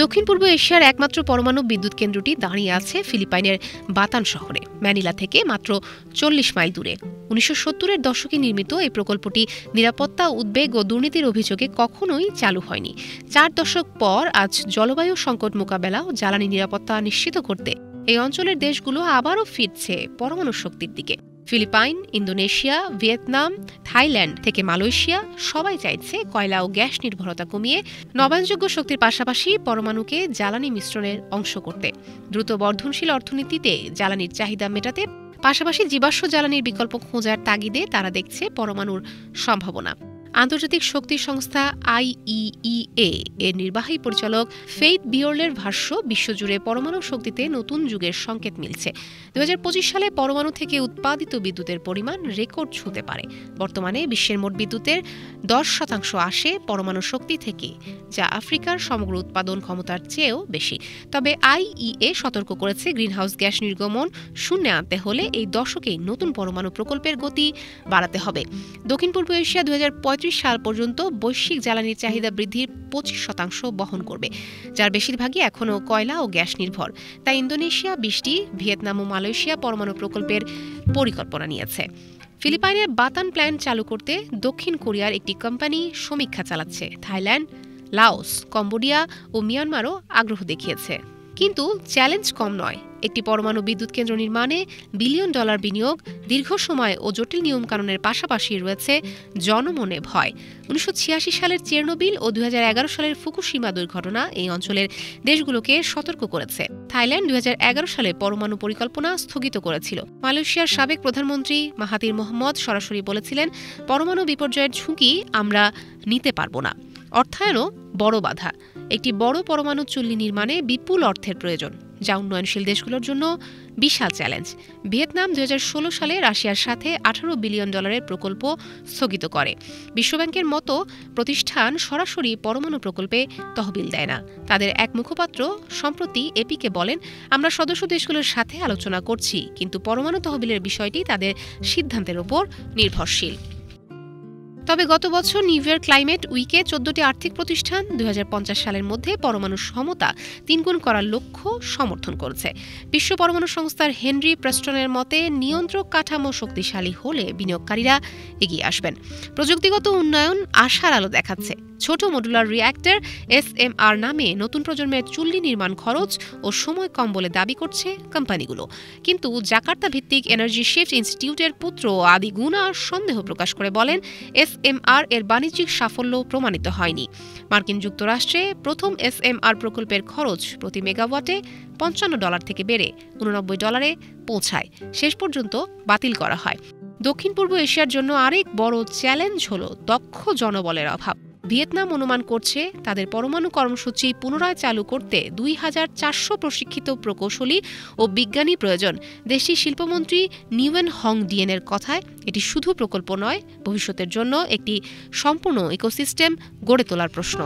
দক্ষিণ পূর্ব এশিয়ার একমাত্র পরমাণু বিদ্যুৎ কেন্দ্রটি দাঁড়িয়ে আছে ফিলিপাইনের বাতান শহরে, ম্যানিলা থেকে মাত্র ৪০ মাইল দূরে। ১৯৭০-এর দশকে নির্মিত এই প্রকল্পটি নিরাপত্তা, উদ্বেগ ও দুর্নীতির অভিযোগে কখনোই চালু হয়নি। ৪ দশক পর আজ জলবায়ু সংকট মোকাবেলা ও জ্বালানি নিরাপত্তা নিশ্চিত করতে এই অঞ্চলের দেশগুলো আবারও ফিরছে পরমাণু শক্তির দিকে। ফিলিপাইন, ইন্দোনেশিয়া, ভিয়েতনাম, থাইল্যান্ড থেকে মালয়েশিয়া সবাই চাইছে কয়লা ও গ্যাস নির্ভরতা কমিয়ে নবায়নযোগ্য শক্তির পাশাপাশি পরমাণুকে জ্বালানি মিশ্রণের অংশ করতে। দ্রুত বর্ধনশীল অর্থনীতিতে জ্বালানির চাহিদা মেটাতে পাশাপাশি জীবাশ্ম জ্বালানির বিকল্প খোঁজার তাগিদে তারা দেখছে পরমাণুর সম্ভাবনা। আন্তর্জাতিক শক্তি সংস্থা IEEA এর নির্বাহী পরিচালক ফেইথ বিয়র্লের ভাষ্য, বিশ্বজুড়ে পরমাণু শক্তিতে নতুন যুগের সংকেত মিলছে। ২০২৫ সালে পরমাণু থেকে উৎপাদিত বিদ্যুতের পরিমাণ রেকর্ড ছুঁতে পারে। বর্তমানে বিশ্বের মোট বিদ্যুতের ১০% আসে পরমাণু শক্তি থেকে, যা আফ্রিকার সমগ্র উৎপাদন ক্ষমতার চেয়েও বেশি। তবে IEA সতর্ক করেছে, গ্রিনহাউস গ্যাস নির্গমন শূন্যে আনতে হলে এই দশকেই নতুন পরমাণু প্রকল্পের গতি বাড়াতে হবে। দক্ষিণ পূর্ব এশিয়া ২০৩৫ সাল পর্যন্ত বৈশ্বিক জ্বালানির চাহিদা বৃদ্ধির ২৫% বহন করবে, যার বেশিরভাগই এখনও কয়লা ও গ্যাস নির্ভর। তাই ইন্দোনেশিয়া ২০টি, ভিয়েতনাম ও মালয়েশিয়া পরমাণু প্রকল্পের পরিকল্পনা নিয়েছে। ফিলিপাইনের বাতান প্ল্যান্ট চালু করতে দক্ষিণ কোরিয়ার একটি কোম্পানি সমীক্ষা চালাচ্ছে। থাইল্যান্ড, লাওস, কম্বোডিয়া ও মিয়ানমারও আগ্রহ দেখিয়েছে। কিন্তু চ্যালেঞ্জ কম নয়। একটি পরমাণু বিদ্যুৎ কেন্দ্র নির্মাণে বিলিয়ন ডলার বিনিয়োগ, দীর্ঘ সময় ও জটিল নিয়মকানুনের পাশাপাশি রয়েছে জনমনে ভয়। ১৯৮৬ সালের চেরনোবিল ও ২০১১ সালের ফুকুশিমা দুর্ঘটনা এই অঞ্চলের দেশগুলোকে সতর্ক করেছে। থাইল্যান্ড ২০১১ সালে পরমাণু পরিকল্পনা স্থগিত করেছিল। মালয়েশিয়ার সাবেক প্রধানমন্ত্রী মাহাতির মোহাম্মদ সরাসরি বলেছিলেন, পরমাণু বিপর্যয়ের ঝুঁকি আমরা নিতে পারব না। অর্থায়নও বড় বাধা। একটি বড় পরমাণু চুল্লি নির্মাণে বিপুল অর্থের প্রয়োজন, যা উন্নয়নশীল দেশগুলোর জন্য বিশাল চ্যালেঞ্জ। ভিয়েতনাম ২০১৬ সালে রাশিয়ার সাথে $১৮ বিলিয়ন প্রকল্প স্থগিত করে। বিশ্বব্যাংকের মতো প্রতিষ্ঠান সরাসরি পরমাণু প্রকল্পে তহবিল দেয় না। তাদের এক মুখপাত্র সম্প্রতি এপিকে বলেন, আমরা সদস্য দেশগুলোর সাথে আলোচনা করছি, কিন্তু পরমাণু তহবিলের বিষয়টি তাদের সিদ্ধান্তের উপর নির্ভরশীল। তবে গত বছর নিউ ইয়র্ক ক্লাইমেট উইকে ১৪টি আর্থিক প্রতিষ্ঠান ২০৫০ সালের মধ্যে পরমাণু সমতা ৩ গুণ করার লক্ষ্য সমর্থন করেছে। বিশ্ব পরমাণু সংস্থার হেনরি প্রেস্টনের মতে, নিয়ন্ত্রক কাঠামো শক্তিশালী হলে বিনিয়োগকারীরা এগিয়ে আসবেন। প্রযুক্তিগত উন্নয়ন আশার আলো দেখাচ্ছে। ছোট মডুলার রিঅ্যাক্টর SMR নামে নতুন প্রজন্মের চুল্লি নির্মাণ খরচ ও সময় কম বলে দাবি করছে কোম্পানিগুলো। কিন্তু জাকার্তা ভিত্তিক এনার্জি শিফট ইনস্টিটিউটের পুত্র আদি গুনা সন্দেহ প্রকাশ করে বলেন, SMR এর বাণিজ্যিক সাফল্য প্রমাণিত হয়নি। মার্কিন যুক্তরাষ্ট্রে প্রথম SMR প্রকল্পের খরচ প্রতি মেগাওয়াটে $৫৫ থেকে বেড়ে $৮৯ পৌঁছায়, শেষ পর্যন্ত বাতিল করা হয়। দক্ষিণ পূর্ব এশিয়ার জন্য আরেক বড় চ্যালেঞ্জ হল দক্ষ জনবলের অভাব। ভিয়েতনাম অনুমান করছে, তাদের পরমাণু কর্মসূচি পুনরায় চালু করতে ২,৪০০ প্রশিক্ষিত প্রকৌশলী ও বিজ্ঞানী প্রয়োজন। দেশটির শিল্পমন্ত্রী নিউয়েন হং ডিয়েনের কথায়, এটি শুধু প্রকল্প নয়, ভবিষ্যতের জন্য একটি সম্পূর্ণ ইকোসিস্টেম গড়ে তোলার প্রশ্ন।